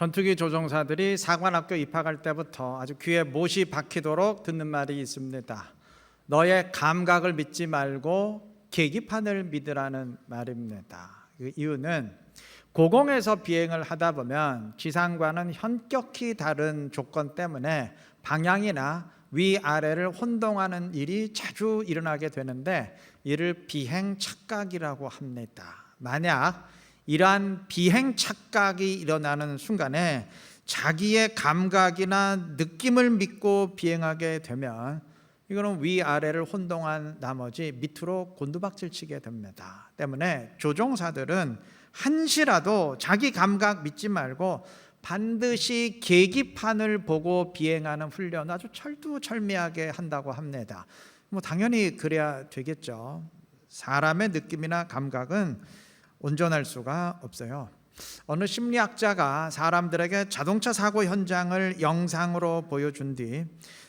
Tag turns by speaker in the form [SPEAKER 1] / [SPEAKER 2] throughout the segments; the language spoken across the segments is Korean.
[SPEAKER 1] 전투기 조종사들이 사관학교 입학할 때부터 아주 귀에 못이 박히도록 듣는 말이 있습니다. 너의 감각을 믿지 말고 계기판을 믿으라는 말입니다. 그 이유는 고공에서 비행을 하다 보면 지상과는 현격히 다른 조건 때문에 방향이나 위아래를 혼동하는 일이 자주 일어나게 되는데, 이를 비행 착각이라고 합니다. 만약 이러한 비행 착각이 일어나는 순간에 자기의 감각이나 느낌을 믿고 비행하게 되면 이거는 위아래를 혼동한 나머지 밑으로 곤두박질 치게 됩니다. 때문에 조종사들은 한시라도 자기 감각 믿지 말고 반드시 계기판을 보고 비행하는 훈련을 아주 철두철미하게 한다고 합니다. 당연히 그래야 되겠죠. 사람의 느낌이나 감각은 온전할 수가 없어요. 어느 심리학자가 사람들에게 자동차 사고 현장을 영상으로 보여준 뒤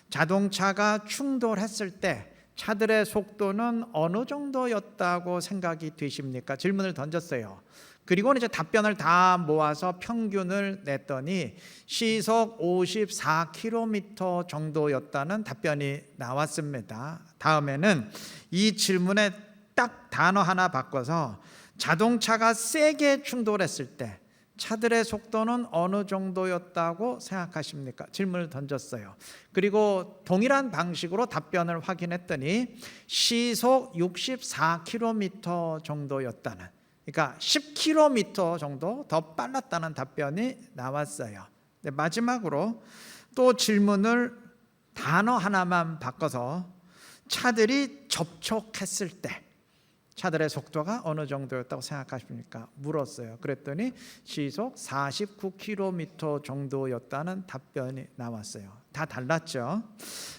[SPEAKER 1] 자동차가 충돌했을 때 차들의 속도는 어느 정도였다고 생각이 되십니까? 질문을 던졌어요. 그리고 이제 답변을 다 모아서 평균을 냈더니 시속 54km 정도였다는 답변이 나왔습니다. 다음에는 이 질문에 딱 단어 하나 바꿔서 자동차가 세게 충돌했을 때 차들의 속도는 어느 정도였다고 생각하십니까? 질문을 던졌어요. 그리고 동일한 방식으로 답변을 확인했더니 시속 64km 정도였다는, 그러니까 10km 정도 더 빨랐다는 답변이 나왔어요. 마지막으로 또 질문을 단어 하나만 바꿔서 차들이 접촉했을 때 차들의 속도가 어느 정도였다고 생각하십니까? 물었어요. 그랬더니 시속 49km 정도였다는 답변이 나왔어요. 다 달랐죠.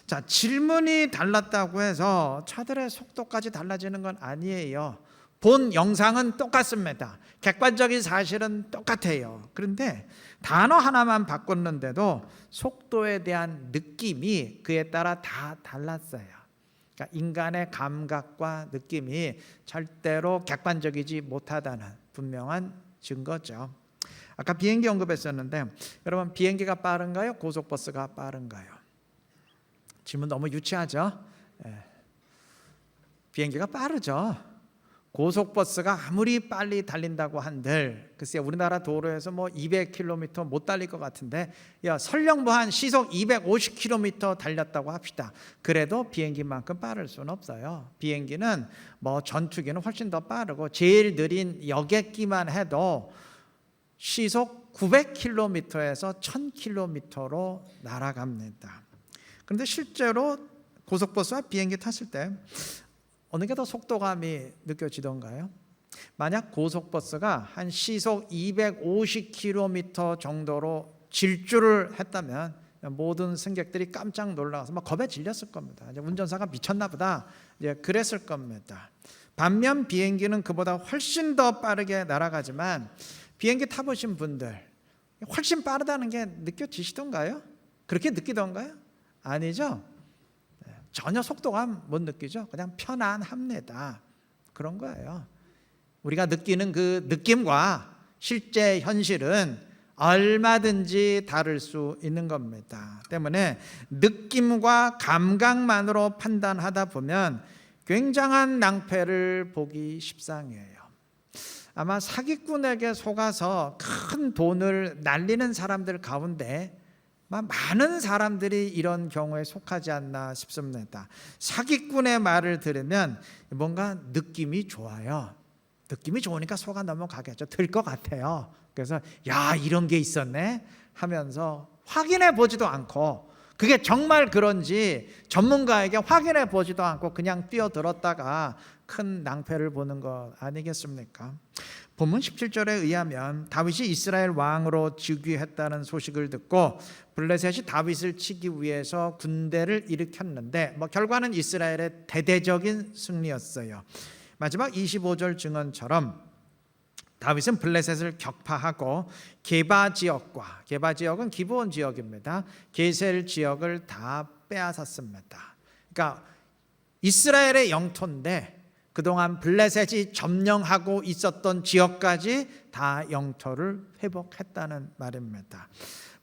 [SPEAKER 1] 자, 질문이 달랐다고 해서 차들의 속도까지 달라지는 건 아니에요. 본 영상은 똑같습니다. 객관적인 사실은 똑같아요. 그런데 단어 하나만 바꿨는데도 속도에 대한 느낌이 그에 따라 다 달랐어요. 그러니까 인간의 감각과 느낌이 절대로 객관적이지 못하다는 분명한 증거죠. 아까 비행기 언급했었는데, 여러분 비행기가 빠른가요? 고속버스가 빠른가요? 질문 너무 유치하죠? 비행기가 빠르죠. 고속버스가 아무리 빨리 달린다고 한들 글쎄 우리나라 도로에서 200km 못 달릴 것 같은데, 설령 한 시속 250km 달렸다고 합시다. 그래도 비행기만큼 빠를 수는 없어요. 비행기는 전투기는 훨씬 더 빠르고 제일 느린 여객기만 해도 시속 900km에서 1000km로 날아갑니다. 그런데 실제로 고속버스와 비행기 탔을 때 어느 게 더 속도감이 느껴지던가요? 만약 고속버스가 한 시속 250km 정도로 질주를 했다면 모든 승객들이 깜짝 놀라서 겁에 질렸을 겁니다. 이제 운전사가 미쳤나 보다, 이제 그랬을 겁니다. 반면 비행기는 그보다 훨씬 더 빠르게 날아가지만, 비행기 타보신 분들 훨씬 빠르다는 게 느껴지시던가요? 그렇게 느끼던가요? 아니죠? 전혀 속도감 못 느끼죠. 그냥 편안합니다. 그런 거예요. 우리가 느끼는 그 느낌과 실제 현실은 얼마든지 다를 수 있는 겁니다. 때문에 느낌과 감각만으로 판단하다 보면 굉장한 낭패를 보기 십상이에요. 아마 사기꾼에게 속아서 큰 돈을 날리는 사람들 가운데 많은 사람들이 이런 경우에 속하지 않나 싶습니다. 사기꾼의 말을 들으면 뭔가 느낌이 좋아요. 느낌이 좋으니까 속아 넘어가겠죠. 들 것 같아요. 그래서 이런 게 있었네 하면서 확인해 보지도 않고, 그게 정말 그런지 전문가에게 확인해 보지도 않고 그냥 뛰어들었다가 큰 낭패를 보는 것 아니겠습니까? 본문 17절에 의하면 다윗이 이스라엘 왕으로 즉위했다는 소식을 듣고 블레셋이 다윗을 치기 위해서 군대를 일으켰는데 결과는 이스라엘의 대대적인 승리였어요. 마지막 25절 증언처럼 다윗은 블레셋을 격파하고 게바 지역은 기브온 지역입니다. 게셀 지역을 다 빼앗았습니다. 그러니까 이스라엘의 영토인데 그동안 블레셋이 점령하고 있었던 지역까지 다 영토를 회복했다는 말입니다.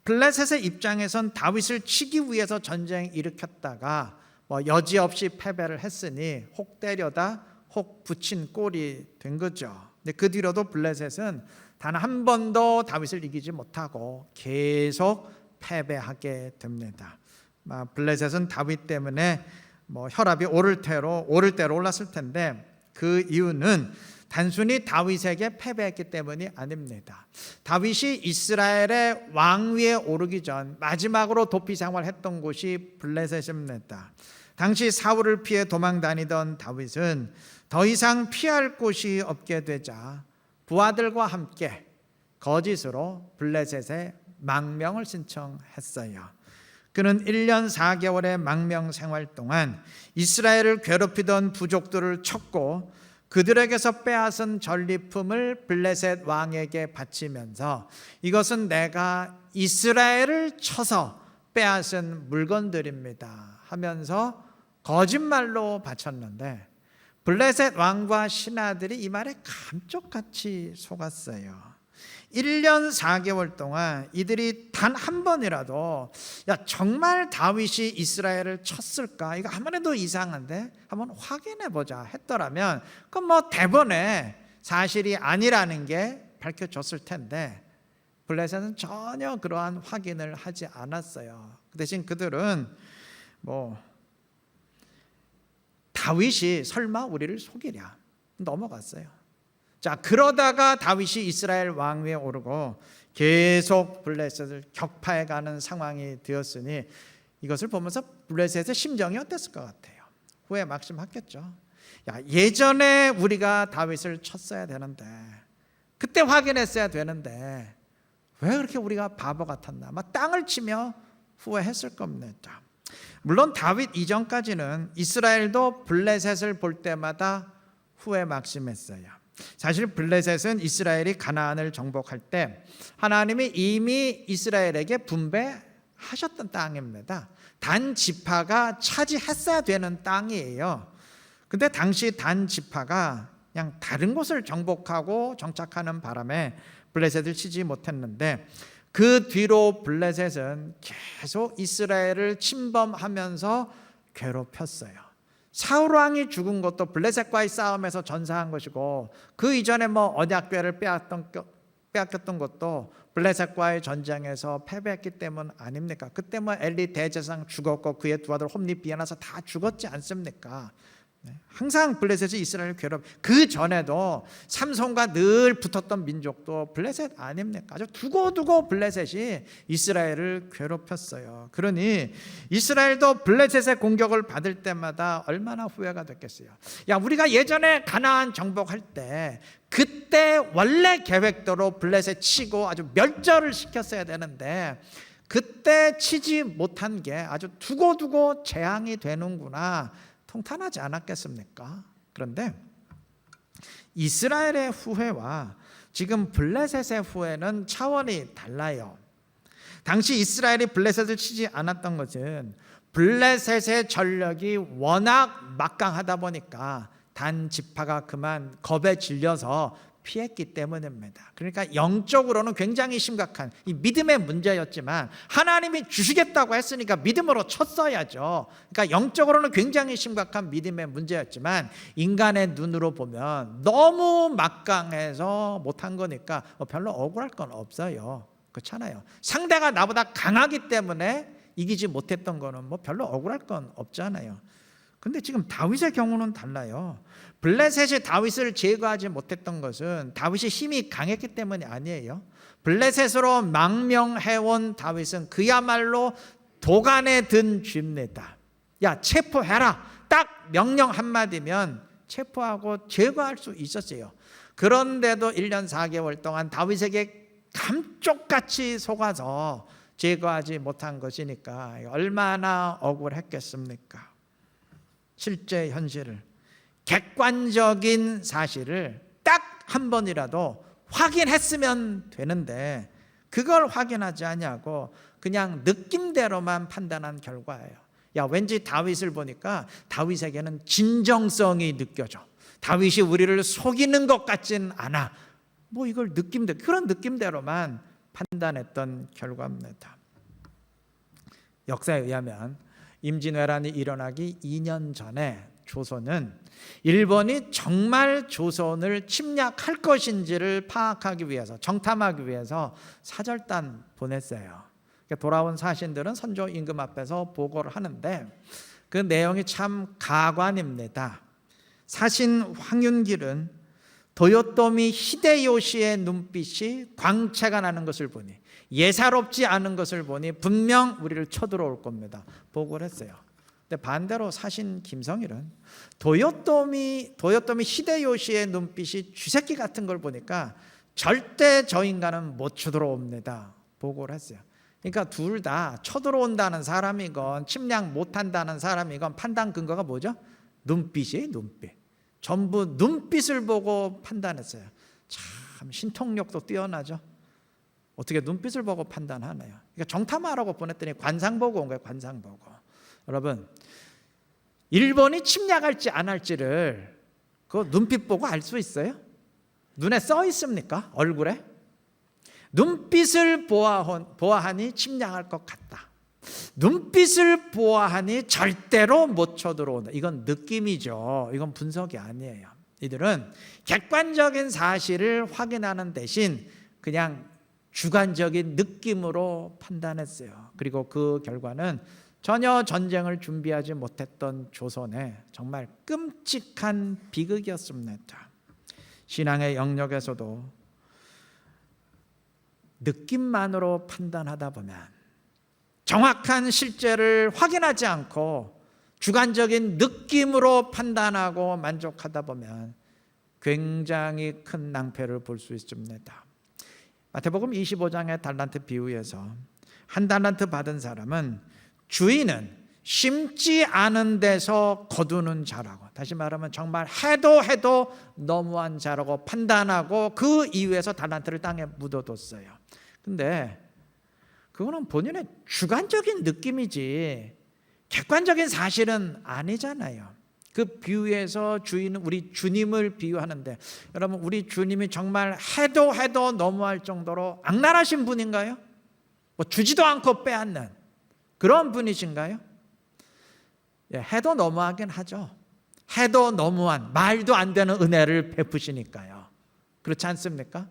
[SPEAKER 1] 블레셋의 입장에선 다윗을 치기 위해서 전쟁 일으켰다가 여지없이 패배를 했으니 혹 때려다 혹 붙인 꼴이 된 거죠. 근데 그 뒤로도 블레셋은 단 한 번도 다윗을 이기지 못하고 계속 패배하게 됩니다. 블레셋은 다윗 때문에 혈압이 오를 대로 올랐을 텐데 그 이유는 단순히 다윗에게 패배했기 때문이 아닙니다. 다윗이 이스라엘의 왕위에 오르기 전 마지막으로 도피 생활했던 곳이 블레셋입니다. 당시 사울을 피해 도망 다니던 다윗은 더 이상 피할 곳이 없게 되자 부하들과 함께 거짓으로 블레셋에 망명을 신청했어요. 그는 1년 4개월의 망명 생활 동안 이스라엘을 괴롭히던 부족들을 쳤고 그들에게서 빼앗은 전리품을 블레셋 왕에게 바치면서 이것은 내가 이스라엘을 쳐서 빼앗은 물건들입니다 하면서 거짓말로 바쳤는데 블레셋 왕과 신하들이 이 말에 감쪽같이 속았어요. 1년 4개월 동안 이들이 단 한 번이라도 정말 다윗이 이스라엘을 쳤을까? 이거 아무래도 이상한데 한번 확인해 보자 했더라면 그건 대번에 사실이 아니라는 게 밝혀졌을 텐데 블레셋은 전혀 그러한 확인을 하지 않았어요. 그 대신 그들은 다윗이 설마 우리를 속이랴 넘어갔어요. 자, 그러다가 다윗이 이스라엘 왕위에 오르고 계속 블레셋을 격파해가는 상황이 되었으니 이것을 보면서 블레셋의 심정이 어땠을 것 같아요? 후회 막심했겠죠. 예전에 우리가 다윗을 쳤어야 되는데 그때 확인했어야 되는데 왜 그렇게 우리가 바보 같았나? 땅을 치며 후회했을 겁니다. 물론 다윗 이전까지는 이스라엘도 블레셋을 볼 때마다 후회 막심했어요. 사실 블레셋은 이스라엘이 가나안을 정복할 때 하나님이 이미 이스라엘에게 분배하셨던 땅입니다. 단 지파가 차지했어야 되는 땅이에요. 근데 당시 단 지파가 그냥 다른 곳을 정복하고 정착하는 바람에 블레셋을 치지 못했는데 그 뒤로 블레셋은 계속 이스라엘을 침범하면서 괴롭혔어요. 사울 왕이 죽은 것도 블레셋과의 싸움에서 전사한 것이고 그 이전에 언약궤를 빼앗겼던 것도 블레셋과의 전쟁에서 패배했기 때문 아닙니까? 그때 엘리 대제사장 죽었고 그의 두 아들 홈리 비에나서 다 죽었지 않습니까? 항상 블레셋이 이스라엘을 그 전에도 삼손과 늘 붙었던 민족도 블레셋 아닙니까? 아주 두고두고 블레셋이 이스라엘을 괴롭혔어요. 그러니 이스라엘도 블레셋의 공격을 받을 때마다 얼마나 후회가 됐겠어요. 우리가 예전에 가나안 정복할 때 그때 원래 계획대로 블레셋 치고 아주 멸절을 시켰어야 되는데 그때 치지 못한 게 아주 두고두고 재앙이 되는구나 통탄하지 않았겠습니까? 그런데 이스라엘의 후회와 지금 블레셋의 후회는 차원이 달라요. 당시 이스라엘이 블레셋을 치지 않았던 것은 블레셋의 전력이 워낙 막강하다 보니까 단 지파가 그만 겁에 질려서 피했기 때문입니다. 그러니까 영적으로는 굉장히 심각한 이 믿음의 문제였지만 하나님이 주시겠다고 했으니까 믿음으로 쳤어야죠. 그러니까 영적으로는 굉장히 심각한 믿음의 문제였지만 인간의 눈으로 보면 너무 막강해서 못한 거니까 별로 억울할 건 없어요. 그렇잖아요. 상대가 나보다 강하기 때문에 이기지 못했던 거는 별로 억울할 건 없잖아요. 근데 지금 다윗의 경우는 달라요. 블레셋이 다윗을 제거하지 못했던 것은 다윗이 힘이 강했기 때문이 아니에요. 블레셋으로 망명해온 다윗은 그야말로 도간에 든 쥐입니다. 체포해라. 딱 명령 한마디면 체포하고 제거할 수 있었어요. 그런데도 1년 4개월 동안 다윗에게 감쪽같이 속아서 제거하지 못한 것이니까 얼마나 억울했겠습니까? 실제 현실을 객관적인 사실을 딱 한 번이라도 확인했으면 되는데 그걸 확인하지 않냐고 그냥 느낌대로만 판단한 결과예요. 왠지 다윗을 보니까 다윗에게는 진정성이 느껴져. 다윗이 우리를 속이는 것 같진 않아. 뭐 이걸 그런 느낌대로만 판단했던 결과입니다. 역사에 의하면 임진왜란이 일어나기 2년 전에 조선은 일본이 정말 조선을 침략할 것인지를 파악하기 위해서, 정탐하기 위해서 사절단 보냈어요. 돌아온 사신들은 선조 임금 앞에서 보고를 하는데 그 내용이 참 가관입니다. 사신 황윤길은 도요토미 히데요시의 눈빛이 광채가 나는 것을 보니, 예사롭지 않은 것을 보니 분명 우리를 쳐들어올 겁니다. 보고를 했어요. 근데 반대로 사신 김성일은 도요토미 히데요시의 눈빛이 쥐새끼 같은 걸 보니까 절대 저 인간은 못 쳐들어옵니다. 보고를 했어요. 그러니까 둘 다 쳐들어온다는 사람이건 침략 못한다는 사람이건 판단 근거가 뭐죠? 눈빛이에요. 눈빛. 전부 눈빛을 보고 판단했어요. 참 신통력도 뛰어나죠. 어떻게 눈빛을 보고 판단하나요? 그러니까 정탐하라고 보냈더니 관상 보고 온 거예요. 관상 보고. 여러분, 일본이 침략할지 안 할지를 그 눈빛 보고 알 수 있어요? 눈에 써 있습니까? 얼굴에? 눈빛을 보아하니 침략할 것 같다. 눈빛을 보아하니 절대로 못 쳐들어온다. 이건 느낌이죠. 이건 분석이 아니에요. 이들은 객관적인 사실을 확인하는 대신 그냥 주관적인 느낌으로 판단했어요. 그리고 그 결과는 전혀 전쟁을 준비하지 못했던 조선의 정말 끔찍한 비극이었습니다. 신앙의 영역에서도 느낌만으로 판단하다 보면, 정확한 실제를 확인하지 않고 주관적인 느낌으로 판단하고 만족하다 보면 굉장히 큰 낭패를 볼 수 있습니다. 마태복음 25장의 달란트 비유에서 한 달란트 받은 사람은 주인은 심지 않은 데서 거두는 자라고, 다시 말하면 정말 해도 너무한 자라고 판단하고 그 이유에서 달란트를 땅에 묻어뒀어요. 근데 그거는 본인의 주관적인 느낌이지 객관적인 사실은 아니잖아요. 그 비유에서 주인은 우리 주님을 비유하는데, 여러분, 우리 주님이 정말 해도 너무할 정도로 악랄하신 분인가요? 뭐 주지도 않고 빼앗는 그런 분이신가요? 예, 해도 너무하긴 하죠. 해도 너무한, 말도 안 되는 은혜를 베푸시니까요. 그렇지 않습니까?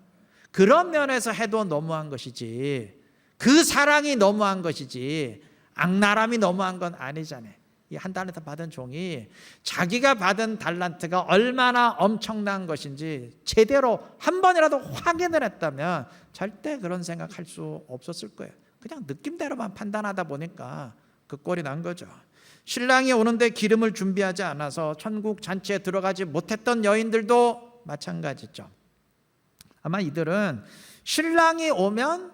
[SPEAKER 1] 그런 면에서 해도 너무한 것이지, 그 사랑이 너무한 것이지 악랄함이 너무한 건 아니잖아요. 이 한 달란트 받은 종이 자기가 받은 달란트가 얼마나 엄청난 것인지 제대로 한 번이라도 확인을 했다면 절대 그런 생각할 수 없었을 거예요. 그냥 느낌대로만 판단하다 보니까 그 꼴이 난 거죠. 신랑이 오는데 기름을 준비하지 않아서 천국 잔치에 들어가지 못했던 여인들도 마찬가지죠. 아마 이들은 신랑이 오면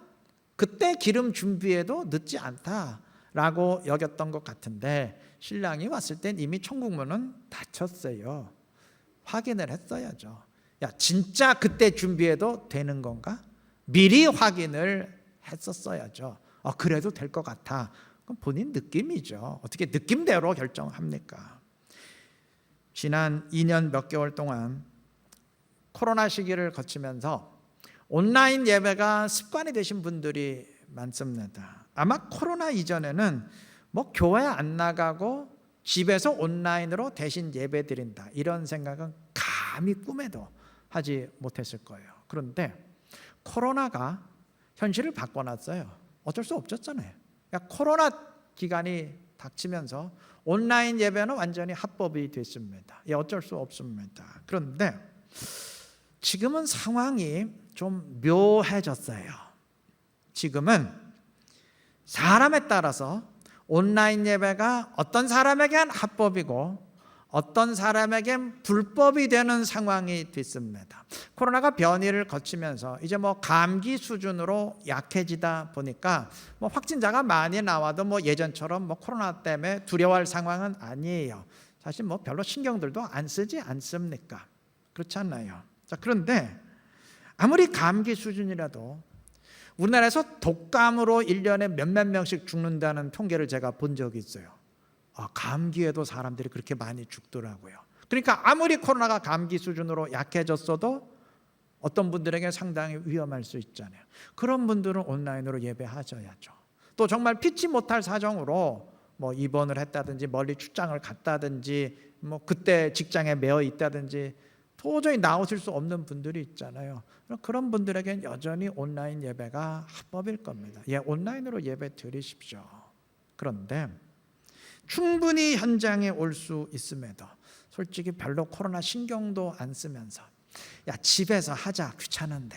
[SPEAKER 1] 그때 기름 준비해도 늦지 않다라고 여겼던 것 같은데, 신랑이 왔을 땐 이미 천국문은 닫혔어요. 확인을 했어야죠. 야, 진짜 그때 준비해도 되는 건가? 미리 확인을 했었어야죠. 그래도 될 것 같아. 그건 본인 느낌이죠. 어떻게 느낌대로 결정합니까? 지난 2년 몇 개월 동안 코로나 시기를 거치면서 온라인 예배가 습관이 되신 분들이 많습니다. 아마 코로나 이전에는 뭐 교회 안 나가고 집에서 온라인으로 대신 예배 드린다, 이런 생각은 감히 꿈에도 하지 못했을 거예요. 그런데 코로나가 현실을 바꿔놨어요. 어쩔 수 없었잖아요. 그러니까 코로나 기간이 닥치면서 온라인 예배는 완전히 합법이 됐습니다. 어쩔 수 없습니다. 그런데 지금은 상황이 좀 묘해졌어요. 지금은 사람에 따라서 온라인 예배가 어떤 사람에겐 합법이고 어떤 사람에겐 불법이 되는 상황이 됐습니다. 코로나가 변이를 거치면서 이제 뭐 감기 수준으로 약해지다 보니까 뭐 확진자가 많이 나와도 뭐 예전처럼 뭐 코로나 때문에 두려워할 상황은 아니에요. 사실 뭐 별로 신경들도 안 쓰지 않습니까? 그렇지 않나요? 자, 그런데 아무리 감기 수준이라도 우리나라에서 독감으로 1년에 몇몇 명씩 죽는다는 통계를 제가 본 적이 있어요. 감기에도 사람들이 그렇게 많이 죽더라고요. 그러니까 아무리 코로나가 감기 수준으로 약해졌어도 어떤 분들에게 상당히 위험할 수 있잖아요. 그런 분들은 온라인으로 예배하셔야죠. 또 정말 피치 못할 사정으로 뭐 입원을 했다든지 멀리 출장을 갔다든지 뭐 그때 직장에 매여 있다든지 도저히 나오실 수 없는 분들이 있잖아요. 그런 분들에겐 여전히 온라인 예배가 합법일 겁니다. 온라인으로 예배 드리십시오. 그런데 충분히 현장에 올 수 있음에도 솔직히 별로 코로나 신경도 안 쓰면서 집에서 하자 귀찮은데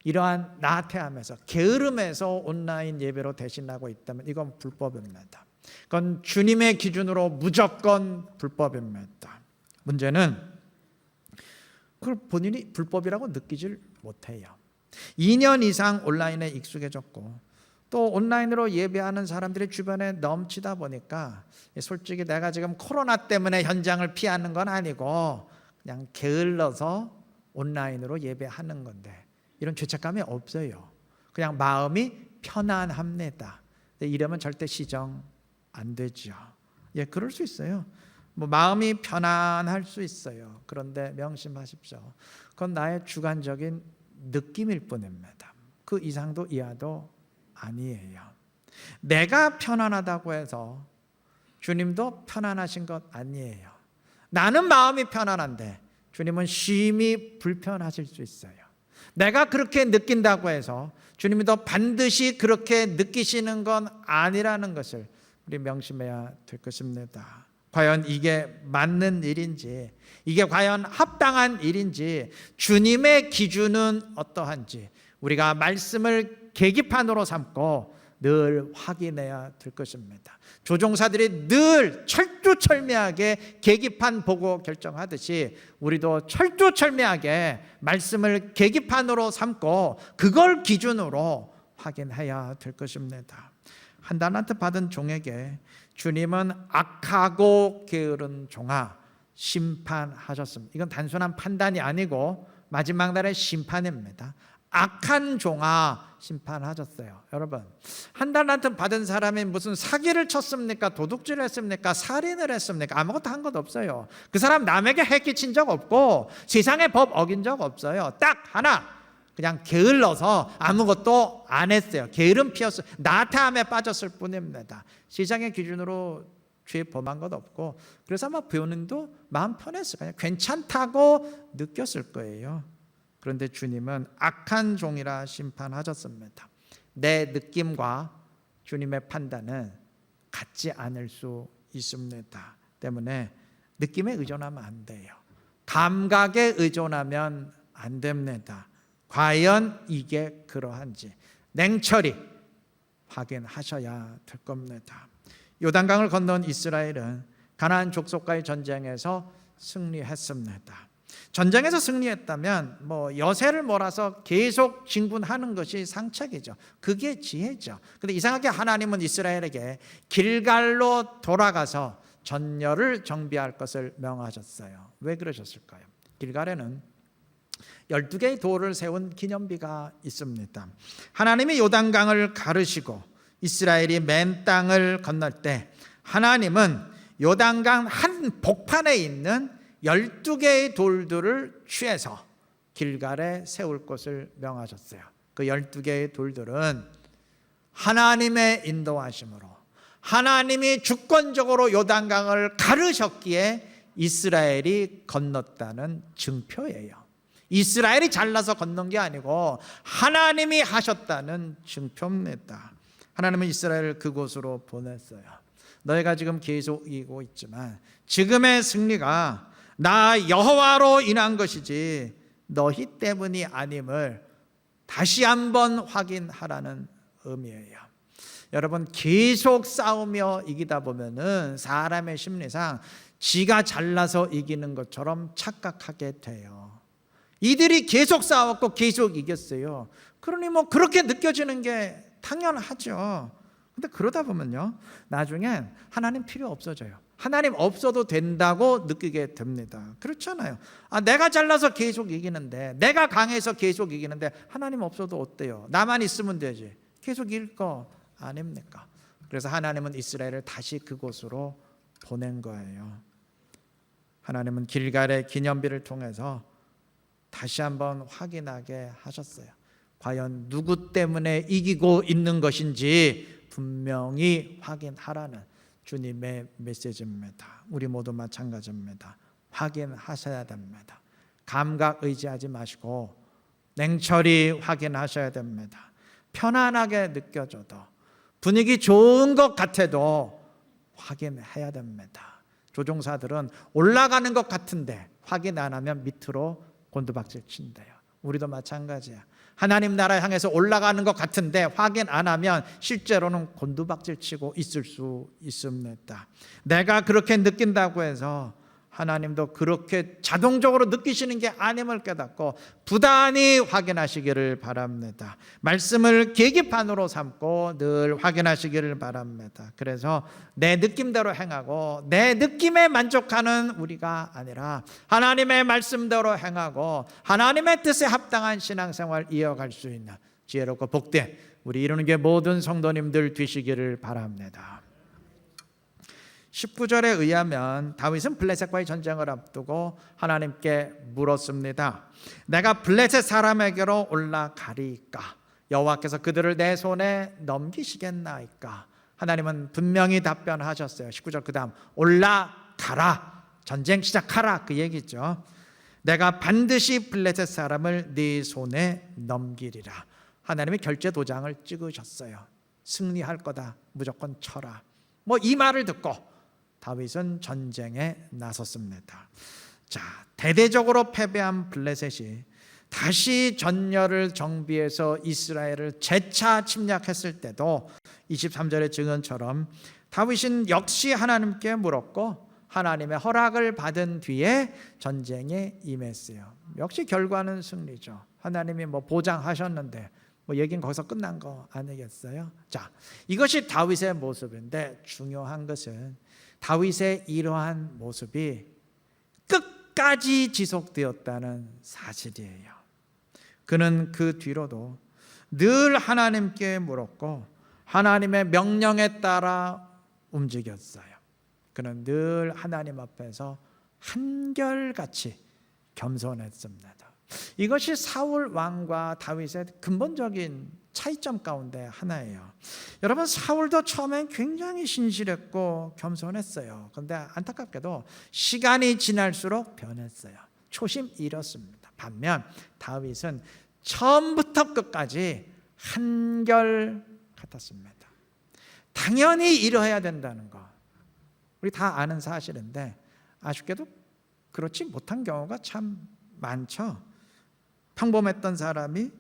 [SPEAKER 1] 이러한 나태함에서 게으름에서 온라인 예배로 대신하고 있다면 이건 불법입니다. 그건 주님의 기준으로 무조건 불법입니다. 문제는 그걸 본인이 불법이라고 느끼질 못해요. 2년 이상 온라인에 익숙해졌고 또 온라인으로 예배하는 사람들이 주변에 넘치다 보니까 솔직히 내가 지금 코로나 때문에 현장을 피하는 건 아니고 그냥 게을러서 온라인으로 예배하는 건데 이런 죄책감이 없어요. 그냥 마음이 편안합니다. 이러면 절대 시정 안 되죠. 그럴 수 있어요. 뭐 마음이 편안할 수 있어요. 그런데 명심하십시오. 그건 나의 주관적인 느낌일 뿐입니다. 그 이상도 이하도 아니에요. 내가 편안하다고 해서 주님도 편안하신 것 아니에요. 나는 마음이 편안한데 주님은 심히 불편하실 수 있어요. 내가 그렇게 느낀다고 해서 주님도 반드시 그렇게 느끼시는 건 아니라는 것을 우리 명심해야 될 것입니다. 과연 이게 맞는 일인지, 이게 과연 합당한 일인지, 주님의 기준은 어떠한지 우리가 말씀을 계기판으로 삼고 늘 확인해야 될 것입니다. 조종사들이 늘 철두철미하게 계기판 보고 결정하듯이 우리도 철두철미하게 말씀을 계기판으로 삼고 그걸 기준으로 확인해야 될 것입니다. 한 달란트 받은 종에게 주님은 악하고 게으른 종아 심판하셨습니다. 이건 단순한 판단이 아니고 마지막 날의 심판입니다. 악한 종아 심판하셨어요. 여러분, 한 달란트 받은 사람이 무슨 사기를 쳤습니까? 도둑질을 했습니까? 살인을 했습니까? 아무것도 한 것 없어요. 그 사람 남에게 해 끼친 적 없고 세상의 법 어긴 적 없어요. 딱 하나, 그냥 게을러서 아무것도 안 했어요. 게으름 피웠어요. 나태함에 빠졌을 뿐입니다. 세상의 기준으로 죄 범한 것 없고 그래서 아마 배우는도 마음 편했어요. 그냥 괜찮다고 느꼈을 거예요. 그런데 주님은 악한 종이라 심판하셨습니다. 내 느낌과 주님의 판단은 같지 않을 수 있습니다. 때문에 느낌에 의존하면 안 돼요. 감각에 의존하면 안 됩니다. 과연 이게 그러한지 냉철히 확인하셔야 될 겁니다. 요단강을 건넌 이스라엘은 가나안 족속과의 전쟁에서 승리했습니다. 전쟁에서 승리했다면 뭐 여세를 몰아서 계속 진군하는 것이 상책이죠. 그게 지혜죠. 그런데 이상하게 하나님은 이스라엘에게 길갈로 돌아가서 전열을 정비할 것을 명하셨어요. 왜 그러셨을까요? 길갈에는 12개의 돌을 세운 기념비가 있습니다. 하나님이 요단강을 가르시고 이스라엘이 맨 땅을 건널 때 하나님은 요단강 한 복판에 있는 12개의 돌들을 취해서 길갈에 세울 것을 명하셨어요. 그 12개의 돌들은 하나님의 인도하심으로 하나님이 주권적으로 요단강을 가르셨기에 이스라엘이 건넜다는 증표예요. 이스라엘이 잘나서 건넌 게 아니고 하나님이 하셨다는 증표입니다. 하나님은 이스라엘을 그곳으로 보냈어요. 너희가 지금 계속 이기고 있지만 지금의 승리가 나 여호와로 인한 것이지 너희 때문이 아님을 다시 한번 확인하라는 의미예요. 여러분, 계속 싸우며 이기다 보면은 사람의 심리상 지가 잘나서 이기는 것처럼 착각하게 돼요. 이들이 계속 싸웠고 계속 이겼어요. 그러니 뭐 그렇게 느껴지는 게 당연하죠. 근데 그러다 보면요, 나중엔 하나님 필요 없어져요. 하나님 없어도 된다고 느끼게 됩니다. 그렇잖아요. 내가 잘나서 계속 이기는데, 내가 강해서 계속 이기는데 하나님 없어도 어때요? 나만 있으면 되지. 계속 이길 거 아닙니까? 그래서 하나님은 이스라엘을 다시 그곳으로 보낸 거예요. 하나님은 길갈의 기념비를 통해서 다시 한번 확인하게 하셨어요. 과연 누구 때문에 이기고 있는 것인지 분명히 확인하라는 주님의 메시지입니다. 우리 모두 마찬가지입니다. 확인하셔야 됩니다. 감각 의지하지 마시고 냉철히 확인하셔야 됩니다. 편안하게 느껴져도, 분위기 좋은 것 같아도 확인해야 됩니다. 조종사들은 올라가는 것 같은데 확인 안 하면 밑으로 곤두박질 친대요. 우리도 마찬가지야. 하나님 나라 향해서 올라가는 것 같은데 확인 안 하면 실제로는 곤두박질 치고 있을 수 있습니다. 내가 그렇게 느낀다고 해서 하나님도 그렇게 자동적으로 느끼시는 게 아님을 깨닫고 부단히 확인하시기를 바랍니다. 말씀을 계기판으로 삼고 늘 확인하시기를 바랍니다. 그래서 내 느낌대로 행하고 내 느낌에 만족하는 우리가 아니라 하나님의 말씀대로 행하고 하나님의 뜻에 합당한 신앙생활 이어갈 수 있는 지혜롭고 복된 우리 이루는 게 모든 성도님들 되시기를 바랍니다. 19절에 의하면 다윗은 블레셋과의 전쟁을 앞두고 하나님께 물었습니다. 내가 블레셋 사람에게로 올라가리까? 여호와께서 그들을 내 손에 넘기시겠나이까? 하나님은 분명히 답변하셨어요. 19절 그 다음 올라가라, 전쟁 시작하라, 그 얘기죠. 내가 반드시 블레셋 사람을 네 손에 넘기리라. 하나님이 결제 도장을 찍으셨어요. 승리할 거다, 무조건 쳐라. 이 말을 듣고 다윗은 전쟁에 나섰습니다. 자, 대대적으로 패배한 블레셋이 다시 전열을 정비해서 이스라엘을 재차 침략했을 때도 23절의 증언처럼 다윗은 역시 하나님께 물었고 하나님의 허락을 받은 뒤에 전쟁에 임했어요. 역시 결과는 승리죠. 하나님이 보장하셨는데 얘기는 거기서 끝난 거 아니겠어요? 자, 이것이 다윗의 모습인데 중요한 것은 다윗의 이러한 모습이 끝까지 지속되었다는 사실이에요. 그는 그 뒤로도 늘 하나님께 물었고 하나님의 명령에 따라 움직였어요. 그는 늘 하나님 앞에서 한결같이 겸손했습니다. 이것이 사울 왕과 다윗의 근본적인 차이점 가운데 하나예요. 여러분, 사울도 처음엔 굉장히 신실했고 겸손했어요. 그런데 안타깝게도 시간이 지날수록 변했어요. 초심 잃었습니다. 반면 다윗은 처음부터 끝까지 한결 같았습니다. 당연히 이러해야 된다는 거 우리 다 아는 사실인데 아쉽게도 그렇지 못한 경우가 참 많죠. 평범했던 사람이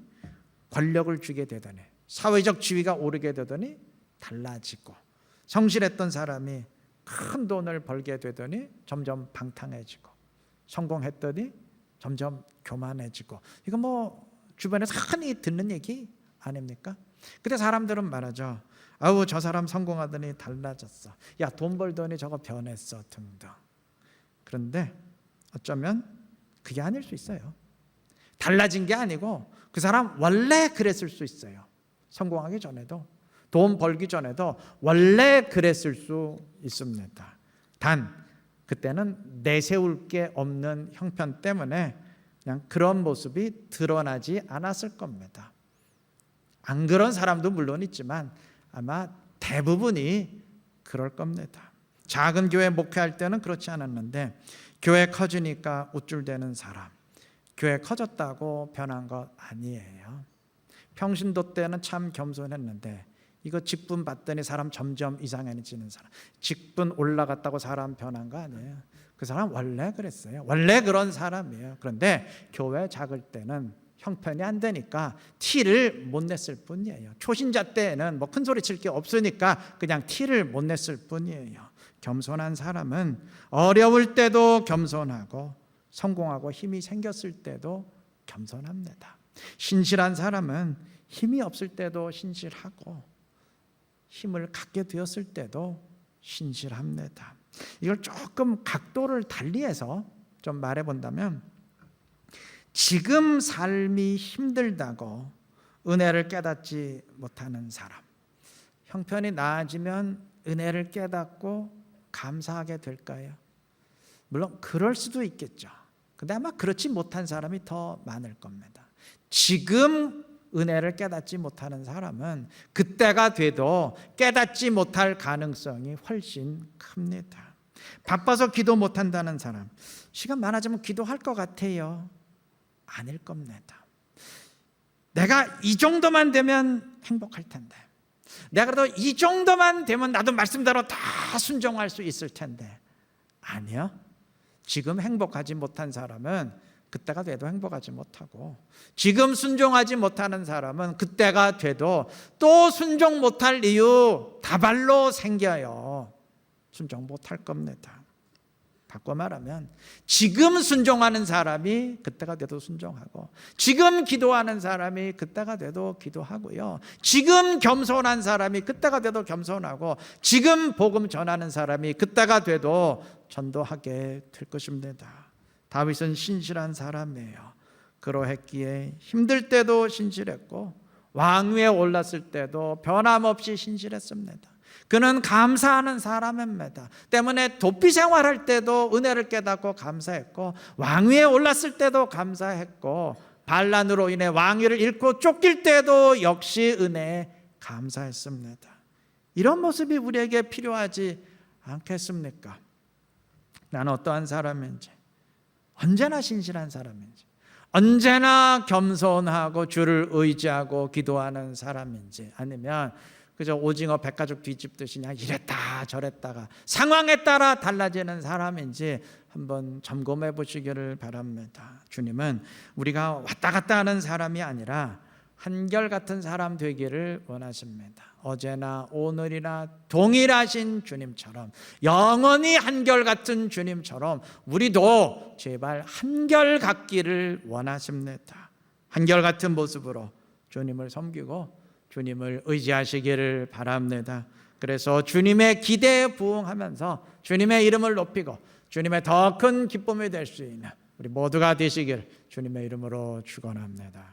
[SPEAKER 1] 권력을 쥐게 되더니, 사회적 지위가 오르게 되더니 달라지고, 성실했던 사람이 큰 돈을 벌게 되더니 점점 방탕해지고, 성공했더니 점점 교만해지고. 이거 주변에서 흔히 듣는 얘기 아닙니까? 근데 사람들은 말하죠. 아우, 저 사람 성공하더니 달라졌어. 야, 돈 벌더니 저거 변했어 등등. 그런데 어쩌면 그게 아닐 수 있어요. 달라진 게 아니고 그 사람 원래 그랬을 수 있어요. 성공하기 전에도, 돈 벌기 전에도 원래 그랬을 수 있습니다. 단 그때는 내세울 게 없는 형편 때문에 그냥 그런 모습이 드러나지 않았을 겁니다. 안 그런 사람도 물론 있지만 아마 대부분이 그럴 겁니다. 작은 교회 목회할 때는 그렇지 않았는데 교회 커지니까 우쭐대는 사람, 교회 커졌다고 변한 것 아니에요. 평신도 때는 참 겸손했는데 이거 직분 받더니 사람 점점 이상해지는 사람, 직분 올라갔다고 사람 변한 거 아니에요. 그 사람 원래 그랬어요. 원래 그런 사람이에요. 그런데 교회 작을 때는 형편이 안 되니까 티를 못 냈을 뿐이에요. 초신자 때에는 큰 소리 칠 게 없으니까 그냥 티를 못 냈을 뿐이에요. 겸손한 사람은 어려울 때도 겸손하고 성공하고 힘이 생겼을 때도 겸손합니다. 신실한 사람은 힘이 없을 때도 신실하고 힘을 갖게 되었을 때도 신실합니다. 이걸 조금 각도를 달리해서 좀 말해본다면, 지금 삶이 힘들다고 은혜를 깨닫지 못하는 사람, 형편이 나아지면 은혜를 깨닫고 감사하게 될까요? 물론 그럴 수도 있겠죠. 근데 아마 그렇지 못한 사람이 더 많을 겁니다. 지금 은혜를 깨닫지 못하는 사람은 그때가 돼도 깨닫지 못할 가능성이 훨씬 큽니다. 바빠서 기도 못한다는 사람, 시간 많아지면 기도할 것 같아요? 아닐 겁니다. 내가 이 정도만 되면 행복할 텐데, 내가 그래도 이 정도만 되면 나도 말씀대로 다 순종할 수 있을 텐데, 아니요. 지금 행복하지 못한 사람은 그때가 돼도 행복하지 못하고, 지금 순종하지 못하는 사람은 그때가 돼도 또 순종 못할 이유 다발로 생겨요. 순종 못할 겁니다. 바꿔 말하면 지금 순종하는 사람이 그때가 돼도 순종하고, 지금 기도하는 사람이 그때가 돼도 기도하고요, 지금 겸손한 사람이 그때가 돼도 겸손하고, 지금 복음 전하는 사람이 그때가 돼도 전도하게 될 것입니다. 다윗은 신실한 사람이에요. 그러했기에 힘들 때도 신실했고 왕위에 올랐을 때도 변함없이 신실했습니다. 그는 감사하는 사람입니다. 때문에 도피 생활할 때도 은혜를 깨닫고 감사했고, 왕위에 올랐을 때도 감사했고, 반란으로 인해 왕위를 잃고 쫓길 때도 역시 은혜에 감사했습니다. 이런 모습이 우리에게 필요하지 않겠습니까? 나는 어떠한 사람인지, 언제나 신실한 사람인지, 언제나 겸손하고 주를 의지하고 기도하는 사람인지, 아니면 그저 오징어 백가죽 뒤집듯이 그냥 이랬다 저랬다가 상황에 따라 달라지는 사람인지 한번 점검해 보시기를 바랍니다. 주님은 우리가 왔다 갔다 하는 사람이 아니라 한결같은 사람 되기를 원하십니다. 어제나 오늘이나 동일하신 주님처럼, 영원히 한결같은 주님처럼 우리도 제발 한결같기를 원하십니다. 한결같은 모습으로 주님을 섬기고 주님을 의지하시기를 바랍니다. 그래서 주님의 기대에 부응하면서 주님의 이름을 높이고 주님의 더 큰 기쁨이 될 수 있는 우리 모두가 되시길 주님의 이름으로 축원합니다.